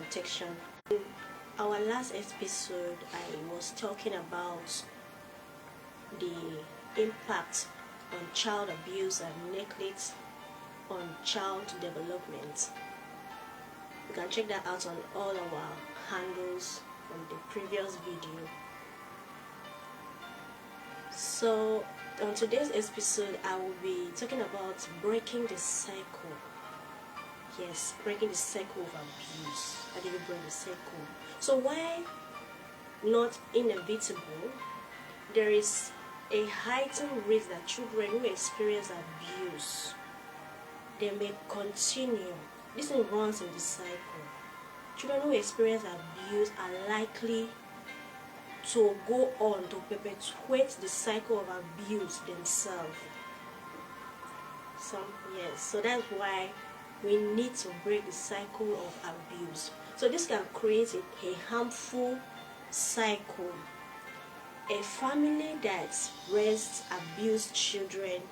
protection. In our last episode, I was talking about the impact on child abuse and neglect on child development. You can check that out on all our handles from the previous video. So on today's episode, I will be talking about breaking the cycle. Yes, breaking the cycle of abuse. How do you break the cycle? So why not inevitable? There is a heightened risk that children who experience abuse, they may continue. This runs in the cycle. Children who experience abuse are likely to go on to perpetuate the cycle of abuse themselves. So that's why we need to break the cycle of abuse. So this can create a harmful cycle. A family that raises abused children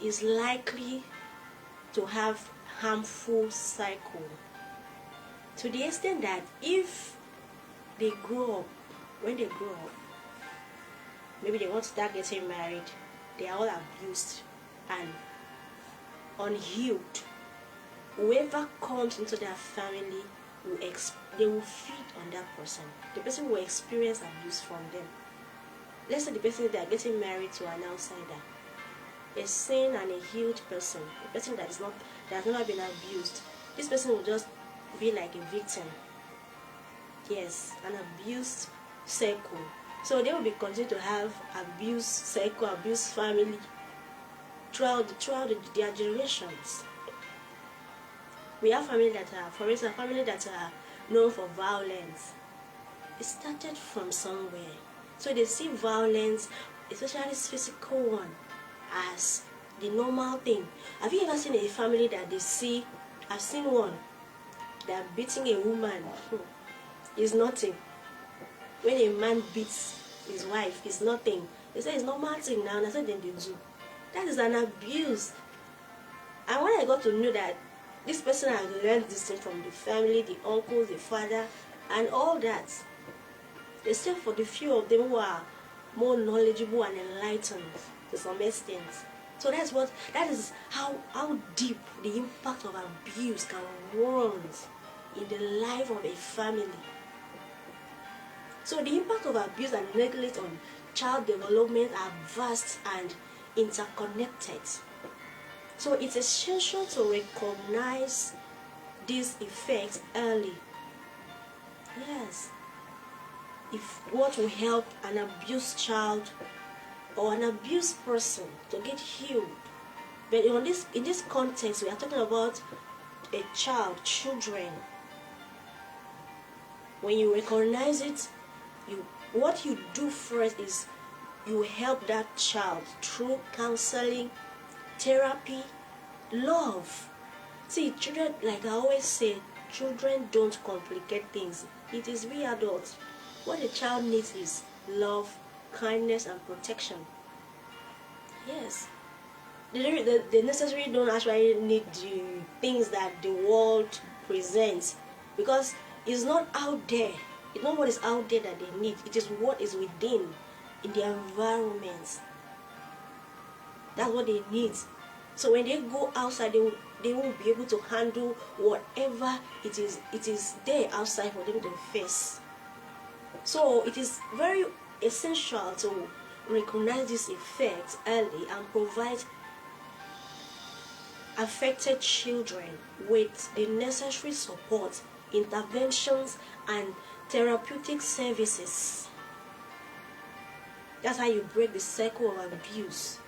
is likely to have harmful cycle, to the extent that if they grow up, when they grow up, maybe they want to start getting married, they are all abused and unhealed. Whoever comes into their family they will feed on that person. The person will experience abuse from them. Let's say the person they are getting married to an outsider, a sane and a healed person, a person that has never been abused. This person will just be like a victim. Yes, an abused cycle. So they will be continuing to have abuse cycle, abuse family throughout their generations. We have family that are, for instance, family that are known for violence. It started from somewhere. So they see violence, especially this physical one, as the normal thing. Have you ever seen a family that they see? I've seen one that beating a woman is nothing. When a man beats his wife, it's nothing. They say it's normal thing now, and that's what they do. That is an abuse. And when I got to know that this person has learned this thing from the family, the uncle, the father, and all that, except for the few of them who are more knowledgeable and enlightened to some extent. So that is how deep the impact of abuse can run in the life of a family. So the impact of abuse and neglect on child development are vast and interconnected. So it's essential to recognize these effects early. Yes. If what will help an abused child or an abused person to get healed. But in this context, we are talking about a child, children. When you recognize it, what you do first is you help that child through counseling, therapy, love. See, children, like I always say, children don't complicate things. It is we adults. What a child needs is love, kindness, and protection. Yes. They necessarily don't actually need the things that the world presents, because it's not out there. It's not what is out there that they need. It is what is within, in their environment. That's what they need. So when they go outside, they will be able to handle whatever it is there outside for them to face. So it is very essential to recognize these effects early and provide affected children with the necessary support, interventions, and therapeutic services. That's how you break the cycle of abuse.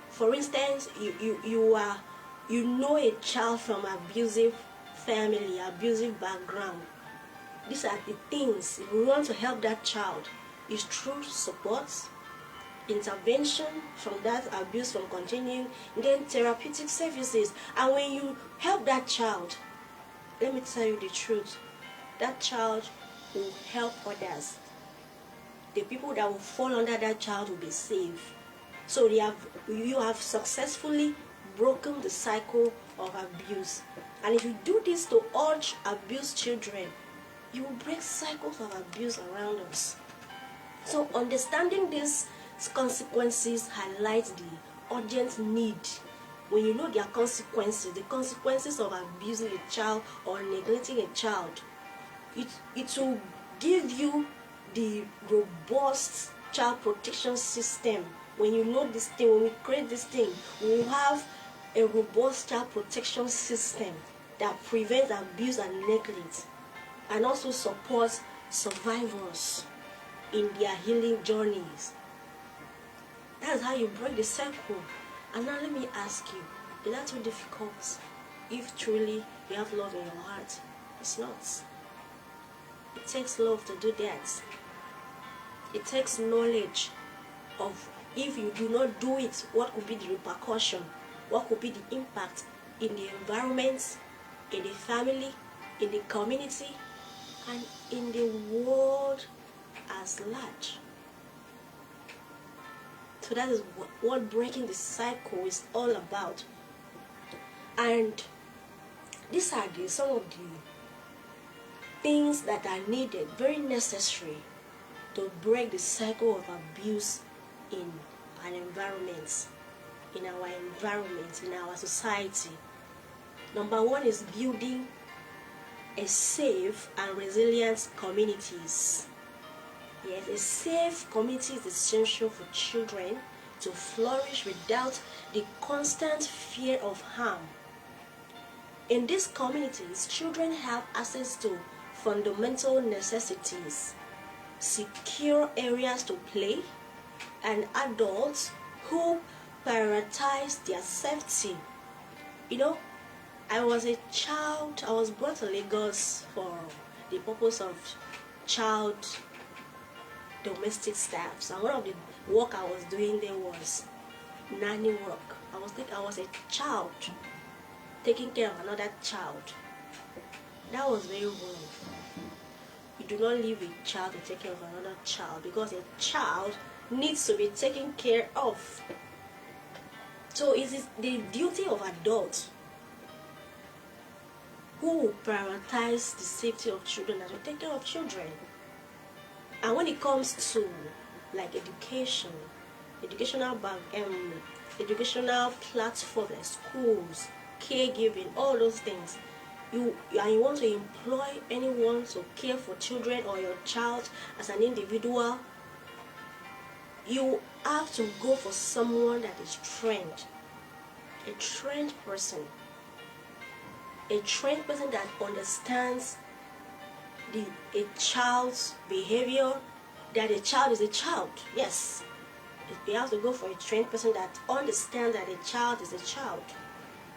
For instance, you know a child from abusive family, abusive background. These are the things, if we want to help that child, is through support, intervention from that abuse from continuing, then therapeutic services. And when you help that child, let me tell you the truth, that child will help others. The people that will fall under that child will be saved. So you have successfully broken the cycle of abuse. And if you do this to urge abused children, you will break cycles of abuse around us. So understanding these consequences highlights the urgent need. When you know their consequences, the consequences of abusing a child or neglecting a child, it will give you the robust child protection system. When you know this thing, when we create this thing, we will have a robust child protection system that prevents abuse and neglect, and also supports survivors in their healing journeys. That's how you break the cycle. And now let me ask you, is that too difficult? If truly you have love in your heart, it's not. It takes love to do that. It takes knowledge of, if you do not do it, what could be the repercussion, what could be the impact in the environment, in the family, in the community, and in the world as large. So that is what breaking the cycle is all about. And these are some of the things that are needed, very necessary, to break the cycle of abuse in an environment, in our society. Number one is building a safe and resilient communities. Yes, a safe community is essential for children to flourish without the constant fear of harm. In these communities, children have access to fundamental necessities, secure areas to play, and adults who prioritize their safety. I was a child, I was brought to Lagos for the purpose of child domestic staffs, and one of the work I was doing there was nanny work. I was a child taking care of another child. That was very wrong. You do not leave a child to take care of another child, because a child needs to be taken care of. So it is the duty of adults who will prioritize the safety of children and to take care of children. And when it comes to like education, educational platforms like schools, caregiving, all those things, you want to employ anyone to care for children or your child as an individual, you have to go for someone that is trained, a trained person that understands a child's behavior, that a child is a child. Yes, you have to go for a trained person that understands that a child is a child,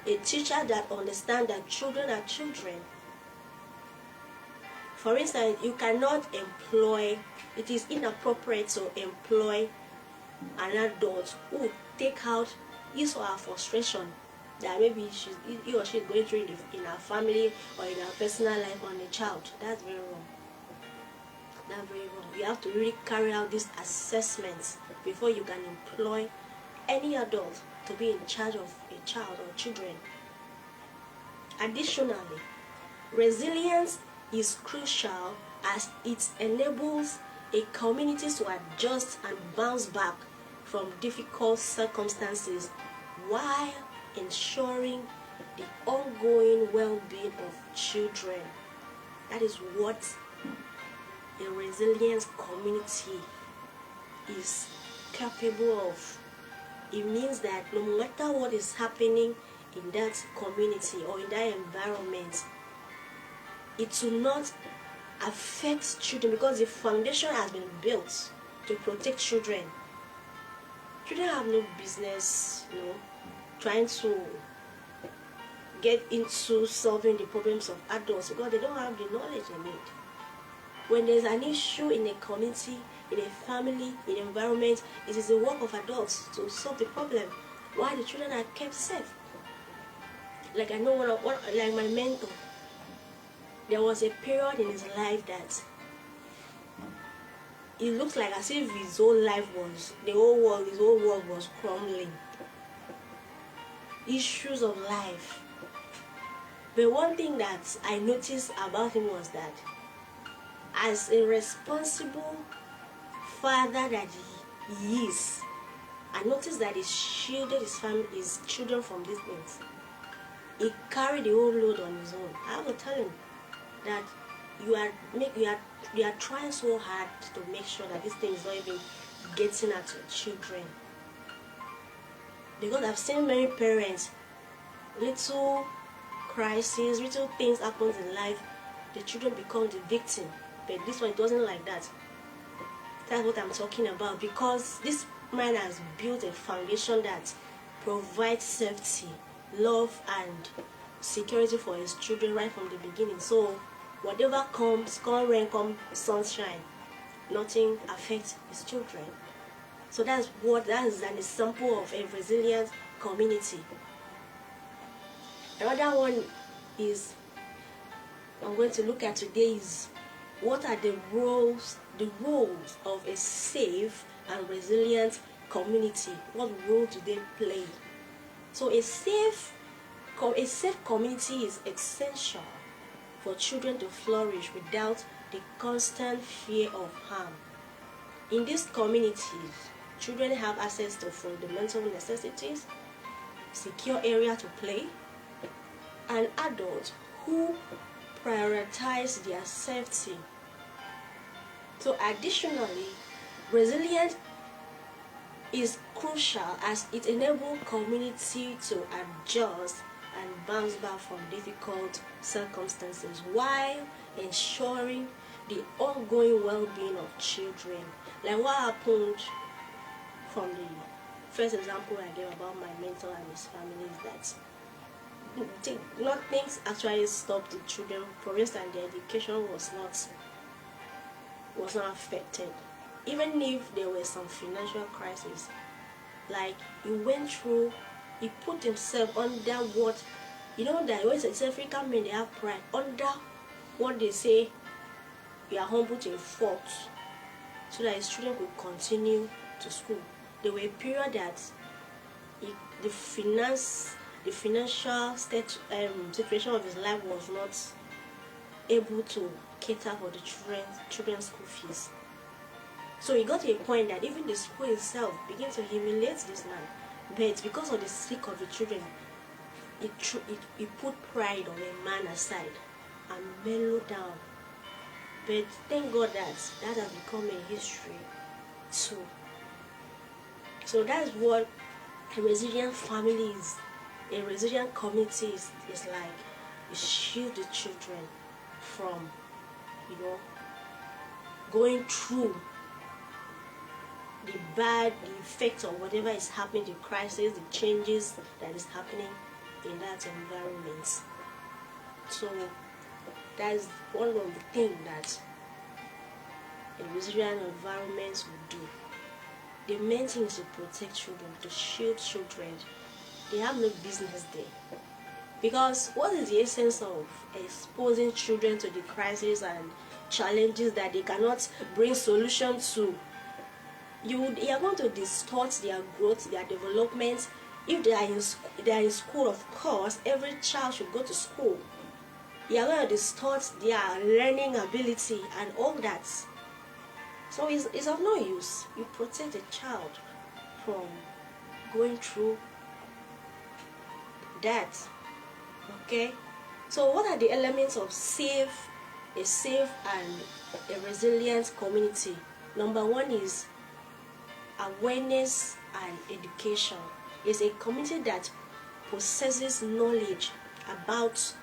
a teacher that understands that children are children. For instance, you cannot employ, it is inappropriate to employ an adult who take out his or her frustration that maybe he or she is going through in her family or in her personal life on a child. That's very wrong. That's very wrong. You have to really carry out these assessments before you can employ any adult to be in charge of a child or children. Additionally, resilience is crucial as it enables a community to adjust and bounce back from difficult circumstances while ensuring the ongoing well-being of children. That is what a resilient community is capable of. It means that no matter what is happening in that community or in that environment, it will not affect children, because the foundation has been built to protect children. Children have no business, trying to get into solving the problems of adults, because they don't have the knowledge they need. When there's an issue in a community, in a family, in an environment, it is the work of adults to solve the problem, while the children are kept safe. Like I know like my mentor, there was a period in his life that it looks like as if his whole life was, his whole world was crumbling. Issues of life. But one thing that I noticed about him was that, as a responsible father that he is, I noticed that he shielded his family, his children from these things. He carried the whole load on his own. I have to tell him that you are trying so hard to make sure that this thing is not even getting at your children. Because I've seen many parents, little crises, little things happens in life, the children become the victim. But this one, it wasn't like that. That's what I'm talking about, because this man has built a foundation that provides safety, love, and security for his children right from the beginning. So whatever comes, come rain, come sunshine, nothing affects his children. So that is an example of a resilient community. Another one is, I'm going to look at today, is what are the roles of a safe and resilient community? What role do they play? So a safe community is essential for children to flourish without the constant fear of harm. In these communities, children have access to fundamental necessities, secure area to play, and adults who prioritize their safety. So additionally, resilience is crucial as it enables community to adjust and bounce back from difficult circumstances while ensuring the ongoing well-being of children. Like what happened from the first example I gave about my mentor and his family is that nothing actually stopped the children. For instance, their education was not affected, even if there were some financial crisis. Like he put himself under what, that when it's African men, they have pride under what they say, you are humble to a fault, so that his children could continue to school. There were a period that the financial situation of his life was not able to cater for the children's school fees. So he got to a point that even the school itself began to humiliate this man. But because of the sake of the children, he put pride of a man aside and mellowed down. But thank God that has become a history too. So that's what a resilient family is. A resilient community is like. You shield the children from, going through the effects of whatever is happening, the crisis, the changes that is happening in that environment. So that's one of the things that a resilient environment will do. The main thing is to protect children, to shield children. They have no business there. Because what is the essence of exposing children to the crises and challenges that they cannot bring solutions to? You are going to distort their growth, their development. If they are in school, of course, every child should go to school. You are going to distort their learning ability and all that. So it's of no use. You protect a child from going through that. Okay? So what are the elements of a safe and a resilient community? Number one is awareness and education. It's a community that possesses knowledge about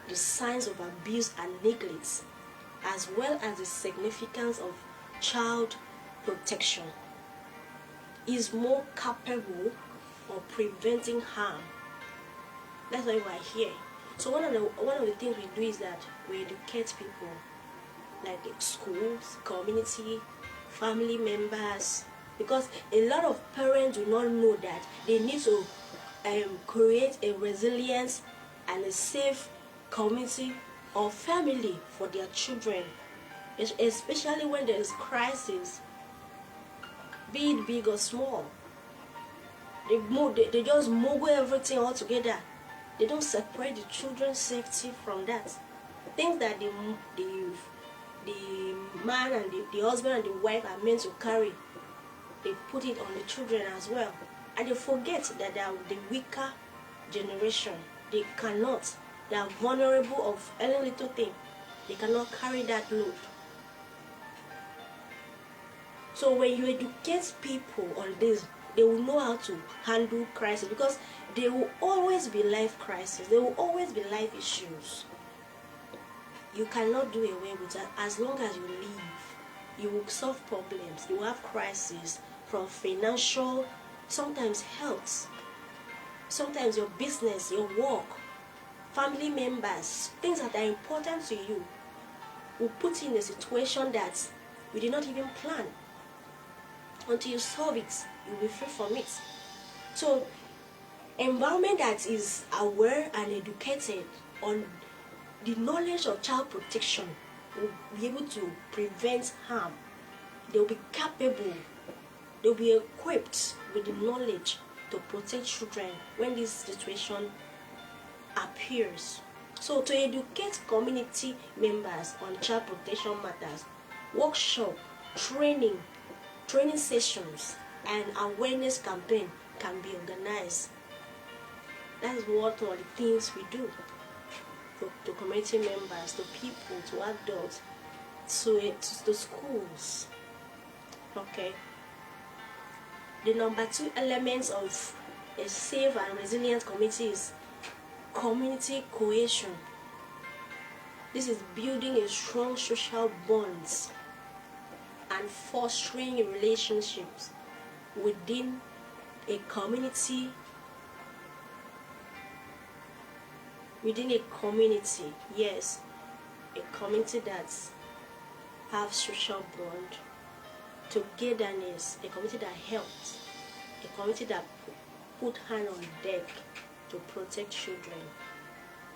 the signs of abuse and neglect, as well as the significance of child protection. Is more capable of preventing harm. That's why we're here. So one of the things we do is that we educate people, like the schools, community, family members, because a lot of parents do not know that they need to create a resilient and a safe community or family for their children, especially when there is crisis, be it big or small. They just mogul everything all together. They don't separate the children's safety from that. Things that the man and the husband and the wife are meant to carry, they put it on the children as well. And they forget that they are the weaker generation. They cannot. They are vulnerable of any little thing. They cannot carry that load. So when you educate people on this, they will know how to handle crisis, because there will always be life crisis. There will always be life issues. You cannot do away with that. As long as you live, you will solve problems. You will have crises from financial, sometimes health, sometimes your business, your work, family members, things that are important to you will put you in a situation that you did not even plan. Until you solve it, you'll be free from it. So, environment that is aware and educated on the knowledge of child protection will be able to prevent harm. They'll be capable, they'll be equipped with the knowledge to protect children when this situation appears. So to educate community members on child protection matters, workshop, training sessions and awareness campaign can be organized. That's what all the things we do to community members, to people, to adults, to schools. Okay. The number 2 element of a safe and resilient community is community cohesion. This is building a strong social bonds and fostering relationships within a community. Yes, a community that have social bond, togetherness, a community that helps, a community that put hand on deck to protect children.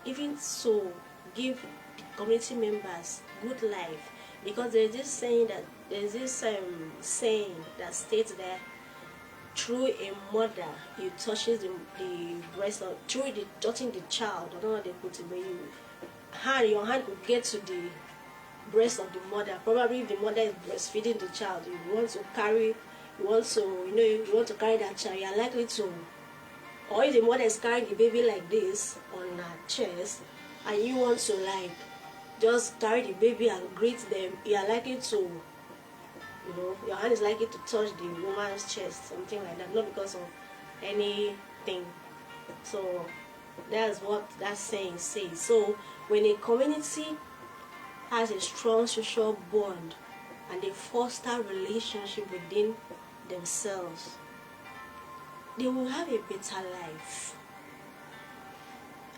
Even so, give the community members good life, because there's this saying that states that through a mother, you touches the breast of, through the touching the child. I don't know how they put it, but your hand could get to the breast of the mother. Probably if the mother is breastfeeding the child, you want to carry that child, you are likely to. Or if the mother is carrying the baby like this on her chest, and you want to just carry the baby and greet them, you are likely to, your hand is likely to touch the woman's chest, something like that, not because of anything. So that's what that saying says. So when a community has a strong social bond and they foster relationship within themselves, they will have a better life.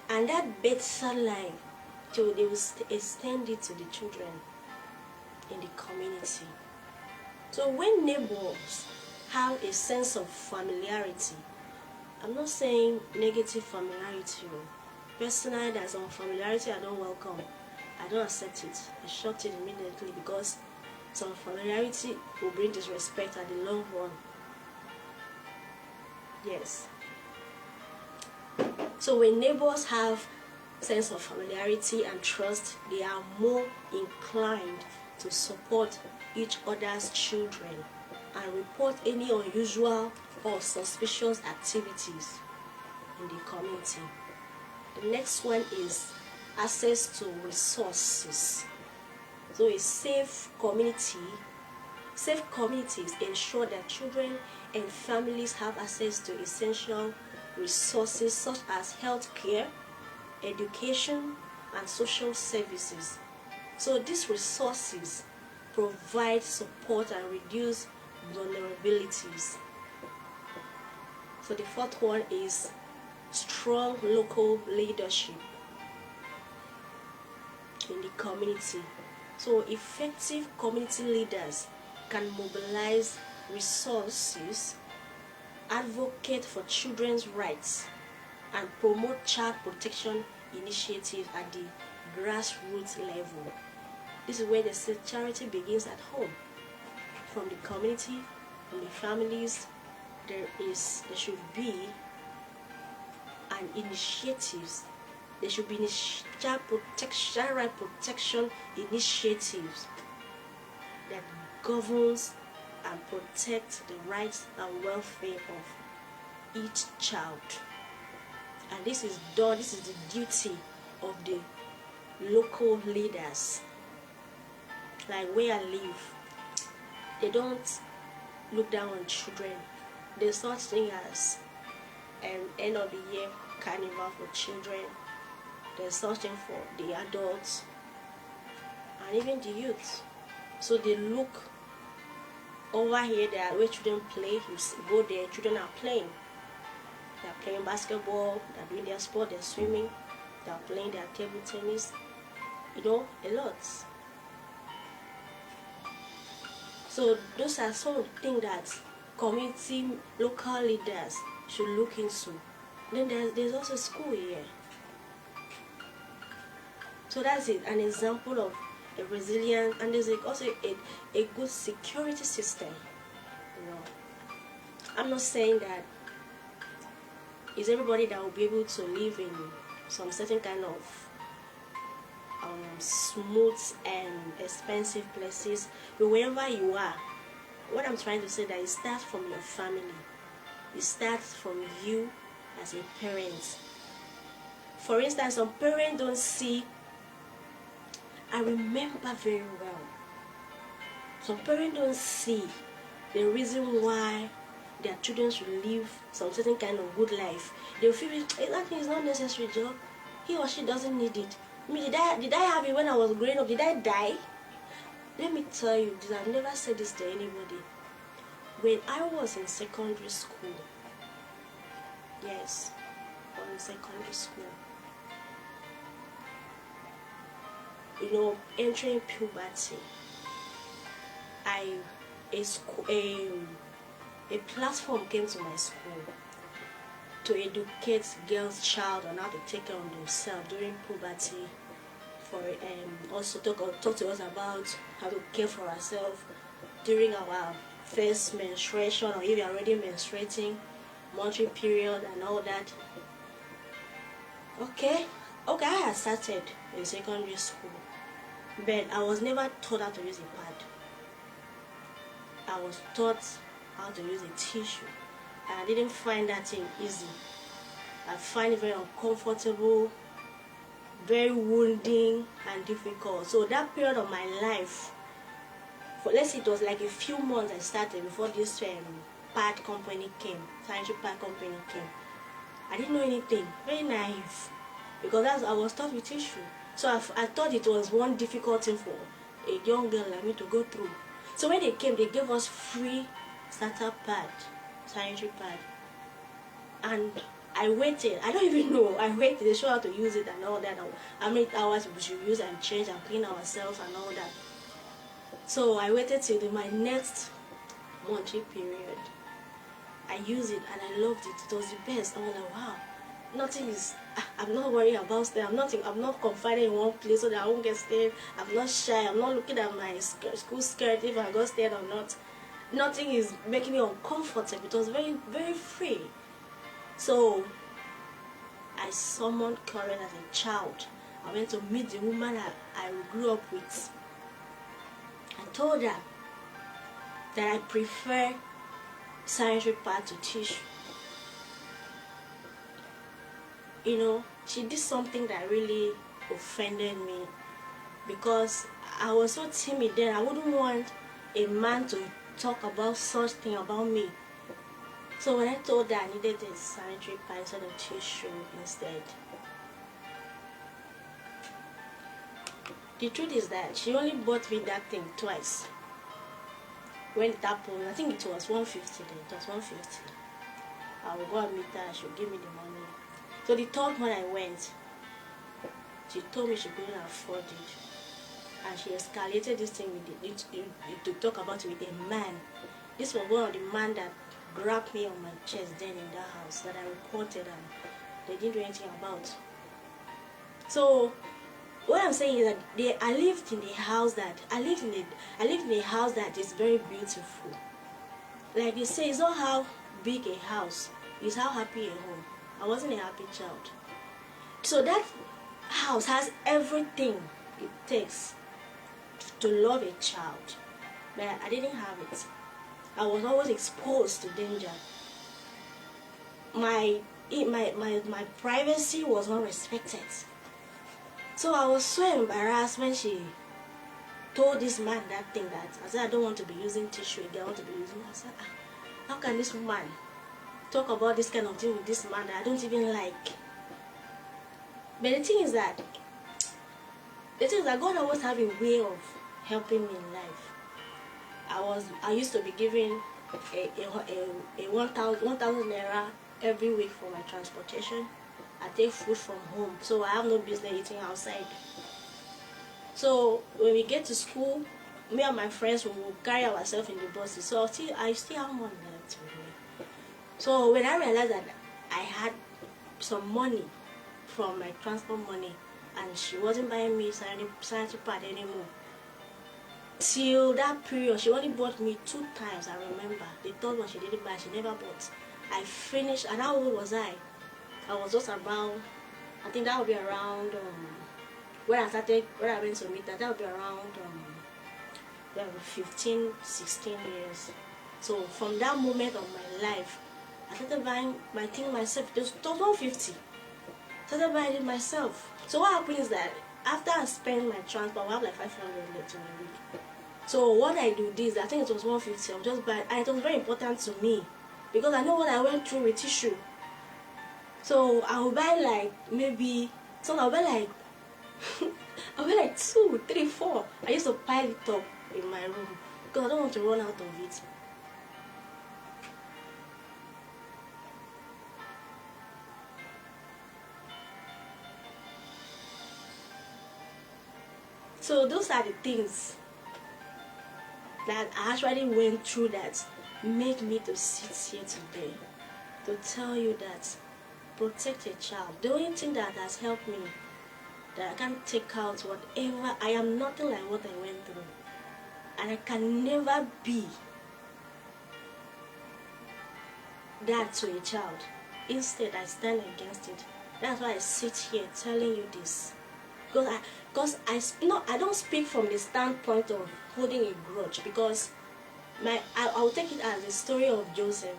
And that better life, they will extend it to the children in the community. So when neighbors have a sense of familiarity, I'm not saying negative familiarity. Personally, there's some familiarity I don't welcome. I don't accept it. I shut it immediately, because some familiarity will bring disrespect at the long run. Yes. So when neighbors have sense of familiarity and trust, they are more inclined to support each other's children and report any unusual or suspicious activities in the community. The next one is access to resources. So a safe communities ensure that children and families have access to essential resources such as health care, education, and social services. So these resources provide support and reduce vulnerabilities. So the fourth one is strong local leadership in the community. So effective community leaders can mobilize resources, advocate for children's rights, and promote child protection initiatives at the grassroots level. This is where the charity begins at home. From the community, from the families, there should be and initiatives. There should be child right protection initiatives that governs and protects the rights and welfare of each child. And this is done, this is the duty of the local leaders. Like where I live, they don't look down on children. There's such thing as an end of the year carnival for children. There's such thing for the adults and even the youth. So they look over here, there where children play. You go there, children are playing. They're playing basketball, they're doing their sport, they're swimming, they're playing their table tennis, you know, a lot. So those are some things that community, local leaders should look into. Then there's also school here. So that's it, an example of a resilient, and there's also a good security system. You know, I'm not saying that is everybody that will be able to live in some certain kind of smooth and expensive places, but wherever you are, what I'm trying to say that it starts from your family. It starts from you as a parent. For instance, some parents don't see. I remember very well. Some parents don't see the reason why their children should live some certain kind of good life. They feel that thing is not necessary, Joe. He or she doesn't need it. I mean, did I have it when I was growing up? Did I die? Let me tell you this. I've never said this to anybody. When I was in secondary school, yes, I was in secondary school. You know, entering puberty, a platform came to my school to educate girls, child on how to take care of themselves during puberty. For also talk to us about how to care for ourselves during our first menstruation, or if you're already menstruating, monthly period and all that. Okay, I had started in secondary school, but I was never taught how to use a pad. I was taught how to use a tissue, and I didn't find that thing easy. I find it very uncomfortable, very wounding and difficult. So that period of my life, for let's say it was like a few months I started before this pad company came, sanitary pad company came. I didn't know anything, very naive, because I was taught with tissue. So I thought it was one difficult thing for a young girl like me to go through. So when they came, they gave us free starter pad, sanitary pad, and I waited. I don't even know. I waited. They showed how to use it and all that. How many hours we should use and change and clean ourselves and all that. So I waited till my next monthly period. I used it and I loved it. It was the best. I was like, wow, nothing is. I'm not worried about staying. I'm not confined in one place so that I won't get stared. I'm not shy. I'm not looking at my school skirt if I got stared or not. Nothing is making me uncomfortable. It was very, very free. So I summoned courage as a child. I went to meet the woman that I grew up with. I told her that I prefer sanitary pad to tissue. You know, she did something that really offended me, because I was so timid then. I wouldn't want a man to talk about such thing about me. So when I told her I needed a sanitary pad instead of tissue instead, the truth is that she only bought me that thing twice. When it happened, I think it was 150 then. It was 150. I will go and meet her. She'll give me the money. So the third one I went, she told me she couldn't afford it, and she escalated this thing with to talk about it with a man. This was one of the men that grabbed me on my chest then in that house that I reported, and they didn't do anything about. So what I'm saying is that I lived in a house that is very beautiful. Like they say, it's not how big a house, it's how happy a home. I wasn't a happy child. So that house has everything it takes to love a child, but I didn't have it. I was always exposed to danger. My privacy was not respected. So I was so embarrassed when she told this man that thing, that I said, I don't want to be using tissue again, I want to be using. I said, how can this woman talk about this kind of thing with this man that I don't even like? But the thing is that God always have a way of helping me in life. I used to be given a 1,000 naira every week for my transportation. I take food from home, so I have no business eating outside. So when we get to school, me and my friends will carry ourselves in the buses. So I still have money left with me. So when I realized that I had some money from my transport money, and she wasn't buying me sanitary pad anymore, till that period, she only bought me 2 times. I remember the third one she didn't buy, she never bought. I finished, and how old was I? I was just around, I think that would be around when I went to meet her, that would be around 15, 16 years. So from that moment of my life, I started buying my thing myself. It was 150. I started buying it myself. So what happened is that after I spend my transport, I have like 500 left in a week. So what I do this, I think it was 150. I'll just buy, and it was very important to me because I know what I went through with tissue. So I will buy like maybe, so I'll buy like I'll buy like 2, 3, 4. I used to pile it up in my room because I don't want to run out of it. So those are the things that I actually went through that made me to sit here today to tell you that protect a child. The only thing that has helped me, that I can't take out whatever, I am nothing like what I went through, and I can never be that to a child. Instead, I stand against it. That's why I sit here telling you this, because I don't speak from the standpoint of holding a grudge, because I will take it as the story of Joseph.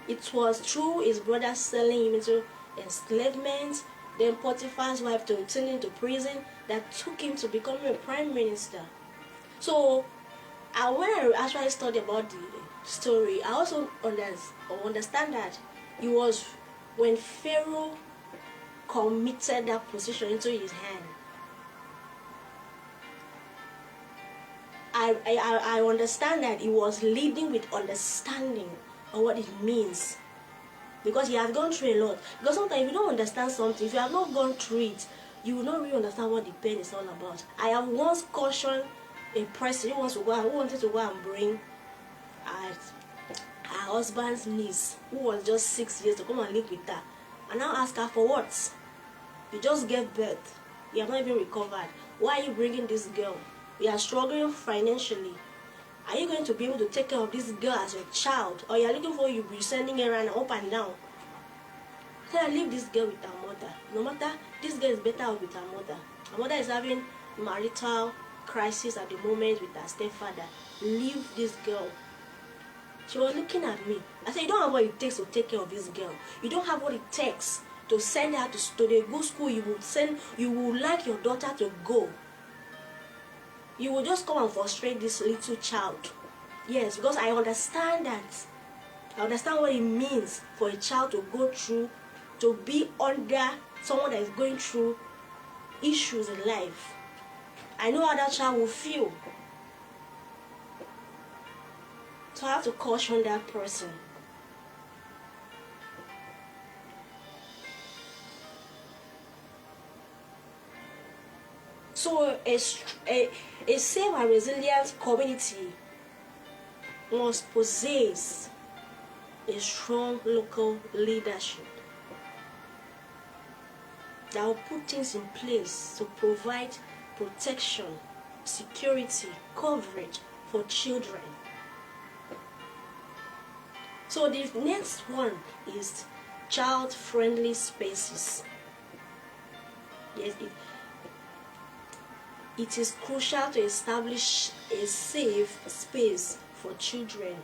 It was through his brother selling him into enslavement, then Potiphar's wife to turn into prison, that took him to becoming a prime minister. So when I actually studied about the story, I also understand that it was when Pharaoh committed that position into his hand. I understand that he was leading with understanding of what it means, because he has gone through a lot. Because sometimes if you don't understand something, if you have not gone through it, you will not really understand what the pain is all about. I have once cautioned a person who wanted to go and bring her husband's niece, who was just 6 years, to come and live with her, and now ask her for what? You just gave birth, you have not even recovered. Why are you bringing this girl? You are struggling financially. Are you going to be able to take care of this girl as your child, or you are looking for you be sending her around up and down? So I leave this girl with her mother. No matter, this girl is better off with her mother. Her mother is having marital crisis at the moment with her stepfather. Leave this girl. She was looking at me. I said, you don't have what it takes to take care of this girl. You don't have what it takes to send her to the good school you would like your daughter to go. You will just come and frustrate this little child. Yes, because I understand that. I understand what it means for a child to go through, to be under someone that is going through issues in life. I know how that child will feel. So I have to caution that person. So a safe and resilient community must possess a strong local leadership that will put things in place to provide protection, security, coverage for children. So the next one is child-friendly spaces. Yes, it is crucial to establish a safe space for children,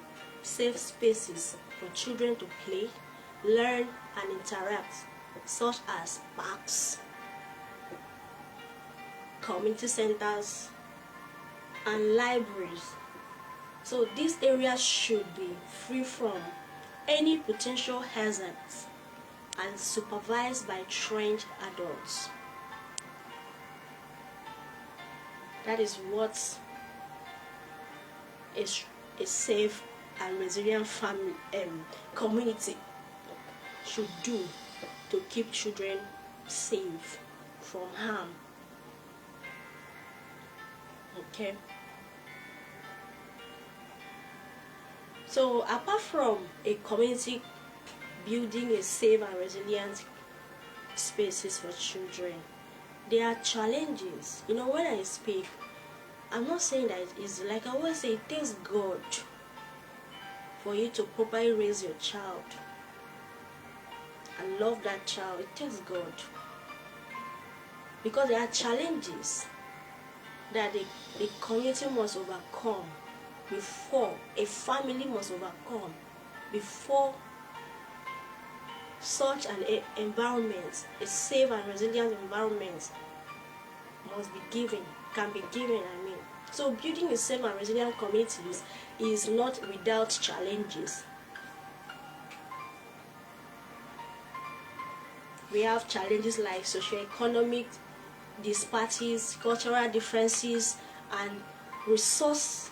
safe spaces for children to play, learn, and interact, such as parks, community centers, and libraries. So these areas should be free from any potential hazards and supervised by trained adults. That is what a safe and resilient family community should do to keep children safe from harm. Okay. So apart from a community building a safe and resilient spaces for children, there are challenges. You know, when I speak, I'm not saying that it's easy. Like I always say, it takes God for you to properly raise your child and love that child. It takes God, because there are challenges that the community must overcome before, a family must overcome before such an environment, a safe and resilient environment, can be given. I mean, so building a safe and resilient communities is not without challenges. We have challenges like socioeconomic disparities, cultural differences, and resource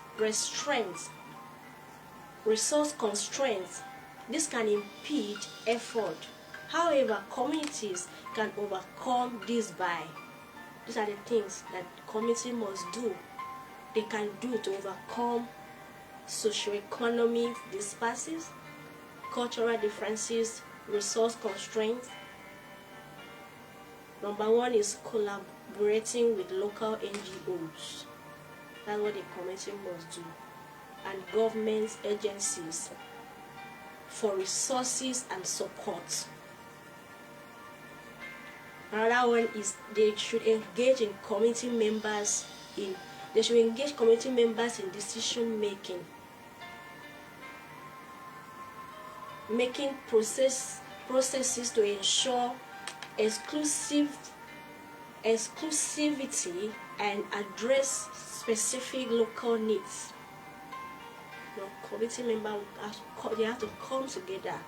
constraints. This can impede effort. However, communities can overcome this by, these are the things that community must do. They can do to overcome socioeconomic disparities, cultural differences, resource constraints. Number one is collaborating with local NGOs. That's what the community must do. And government agencies for resources and support. Another one is they should engage community members in decision making processes to ensure exclusivity and address specific local needs. Committee members they have to come together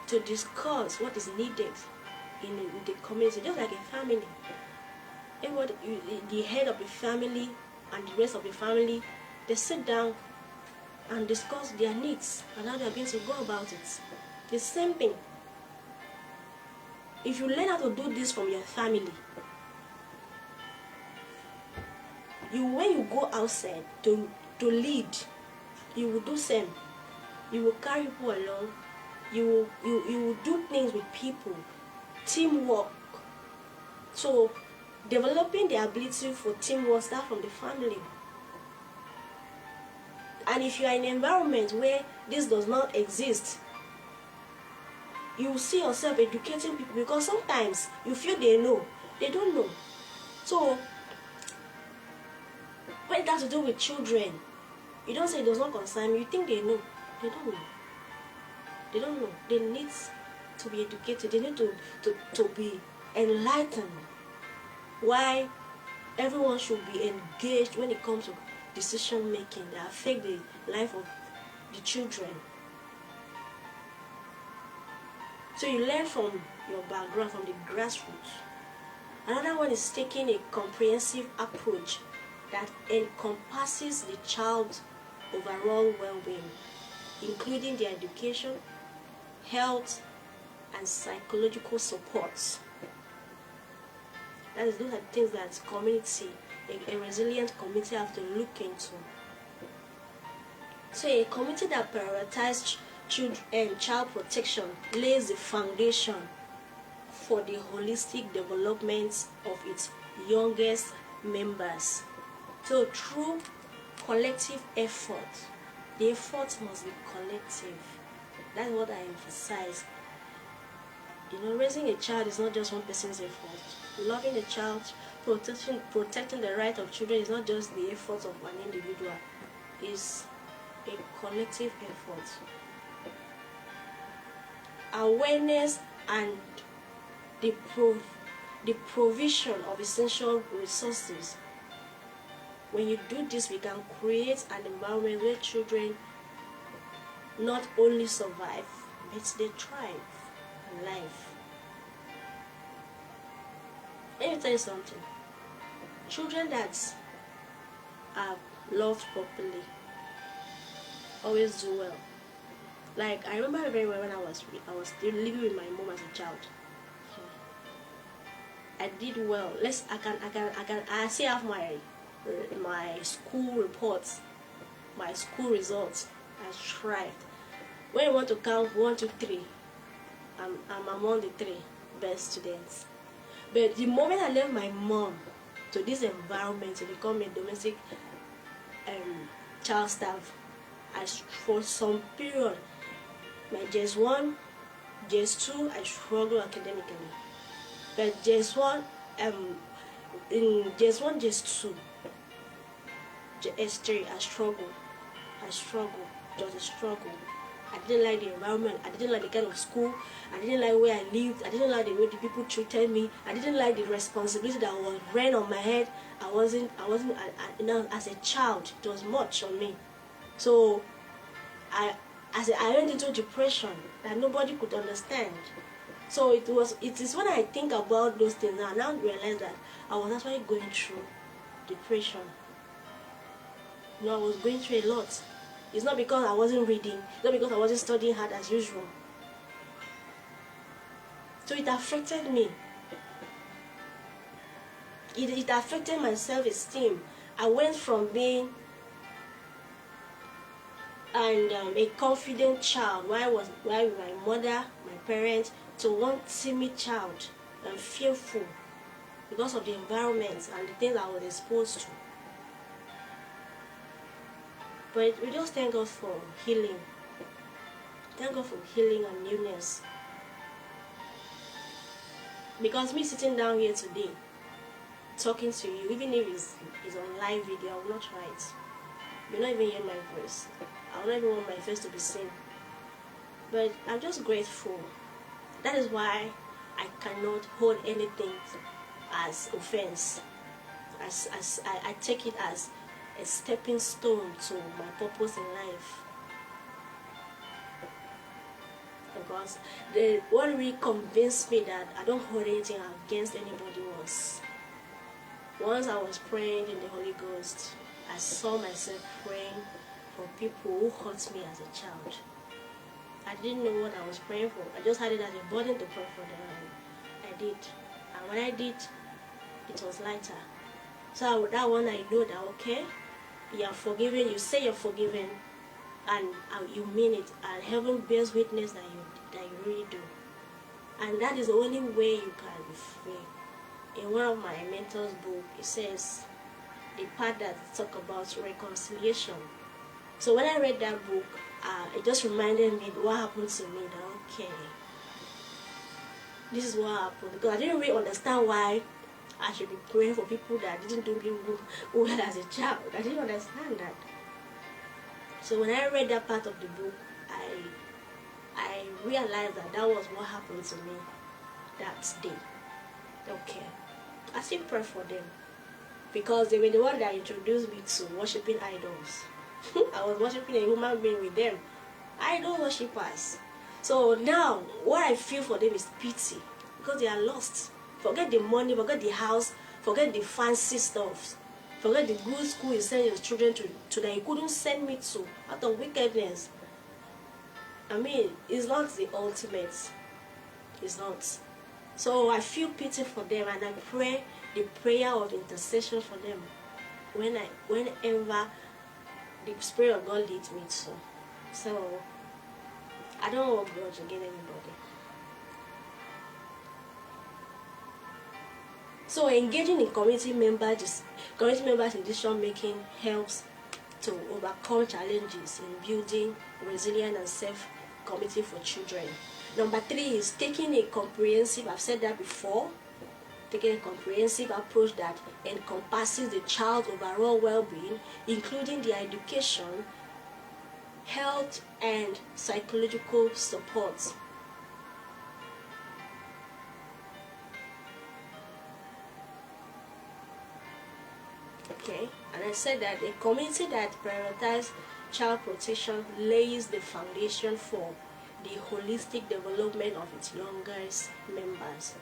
to discuss what is needed in the community, just like a family. Everybody, the head of the family and the rest of the family, they sit down and discuss their needs and how they are going to go about it. The same thing. If you learn how to do this from your family, when you go outside to lead, you will do same. You will carry people along. You will do things with people. Teamwork. So developing the ability for teamwork starts from the family. And if you are in an environment where this does not exist, you will see yourself educating people, because sometimes you feel they know, they don't know. So when it has to do with children, you don't say it does not concern me. You think they know. They don't know. They don't know. They need to be educated. They need to be enlightened. Why everyone should be engaged when it comes to decision making that affect the life of the children. So you learn from your background, from the grassroots. Another one is taking a comprehensive approach that encompasses the child's overall well-being, including their education, health, and psychological supports. Those are things that a resilient community have to look into. So a community that prioritizes child protection lays the foundation for the holistic development of its youngest members. So through collective effort, the effort must be collective. That's what I emphasize. You know, raising a child is not just one person's effort. Loving a child, protecting the right of children is not just the effort of an individual. It's a collective effort. Awareness and the provision of essential resources. When you do this, we can create an environment where children not only survive, but they thrive in life. Let me tell you something. Children that are loved properly always do well. Like, I remember very well when I was still living with my mom as a child. I did well. I still have my school reports, my school results. I thrived. When you want to count 1, 2, 3, I'm among the 3 best students. But the moment I left my mom to this environment to become a domestic child staff, for some period, my JS1, JS2, I struggled academically. But JS1, in JS1, JS2, JS3, I struggled. It was a struggle. I didn't like the environment. I didn't like the kind of school. I didn't like where I lived. I didn't like the way the people treated me. I didn't like the responsibility that was ran on my head. I wasn't you know, as a child, it was much on me. So I went into depression that nobody could understand. So it is when I think about those things now, I now realize that I was actually going through depression. You know, I was going through a lot. It's not because I wasn't reading, it's not because I wasn't studying hard as usual. So it affected me. It affected my self-esteem. I went from being a confident child while with my mother, my parents, to one timid child and fearful because of the environment and the things I was exposed to. But we just thank God for healing. Thank God for healing and newness. Because me sitting down here today, talking to you, even if it's on live video, I will not write. You'll not even hear my voice. I will not even want my face to be seen. But I'm just grateful. That is why I cannot hold anything as offense. I take it as a stepping stone to my purpose in life. Because what really convinced me that I don't hold anything against anybody was once I was praying in the Holy Ghost, I saw myself praying for people who hurt me as a child. I didn't know what I was praying for. I just had it as a burden to pray for them, and I did. And when I did, it was lighter. So that one I know that, okay, you are forgiven, you say you're forgiven, and you mean it, and heaven bears witness that you really do. And that is the only way you can be free. In one of my mentor's book, it says the part that talks about reconciliation. So when I read that book, it just reminded me what happened to me. That okay, this is what happened, because I didn't really understand why I should be praying for people that didn't do me well as a child. I didn't understand that. So when I read that part of the book, I realized that was what happened to me that day. Okay, I still pray for them because they were the one that introduced me to worshiping idols. I was worshiping a human being with them, idol worshippers. So now what I feel for them is pity because they are lost. Forget the money, forget the house, forget the fancy stuff, forget the good school you send your children to that you couldn't send me to out of wickedness. I mean, it's not the ultimate. It's not. So I feel pity for them, and I pray the prayer of intercession for them whenever the Spirit of God leads me to. So I don't hold grudge against anybody. So engaging in community members in decision making helps to overcome challenges in building resilient and safe community for children. Number 3 is taking a comprehensive, I've said that before, taking a comprehensive approach that encompasses the child's overall well-being, including their education, health, and psychological support. Okay, and I said that a community that prioritizes child protection lays the foundation for the holistic development of its youngest members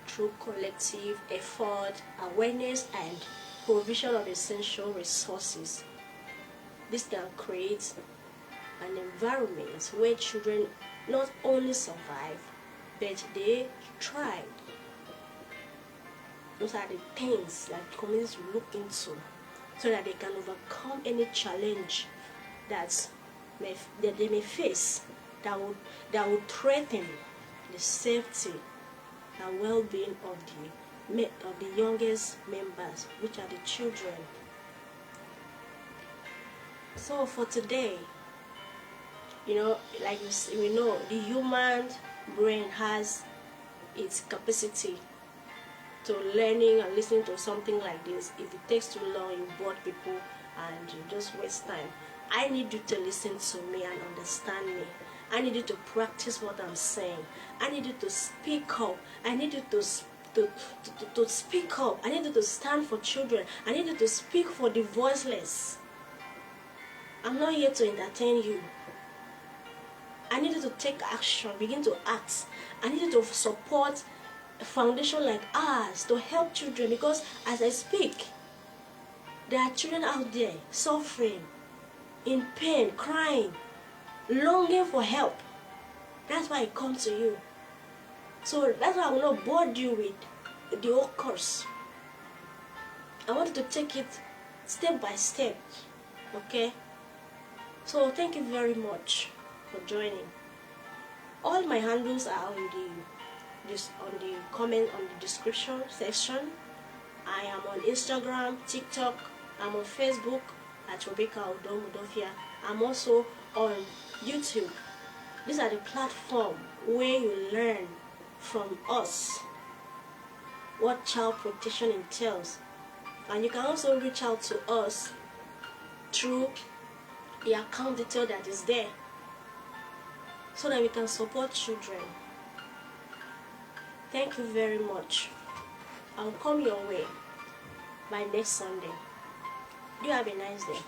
through collective effort, awareness, and provision of essential resources. This can create an environment where children not only survive, but they thrive. Those are the things that communities will look into so that they can overcome any challenge that they may face that would threaten the safety and well-being of the youngest members, which are the children. So for today, like we know, the human brain has its capacity to learning and listening to something like this. If it takes too long, you bore people and you just waste time. I need you to listen to me and understand me. I need you to practice what I'm saying. I need you to speak up. I need you to speak up. I need you to stand for children. I need you to speak for the voiceless. I'm not here to entertain you. I need you to take action, begin to act. I need you to support a foundation like ours to help children, because as I speak, there are children out there suffering, in pain, crying, longing for help. That's why I come to you. So that's why I will not bore you with the whole course. I want you to take it step by step. Okay? So thank you very much for joining. All my handles are on the comment on the description section. I am on Instagram, TikTok, I'm on Facebook at Udom-Udofia. I'm also on YouTube. These are the platforms where you learn from us what child protection entails. And you can also reach out to us through the account detail that is there, so that we can support children. Thank you very much. I'll come your way by next Sunday. You have a nice day.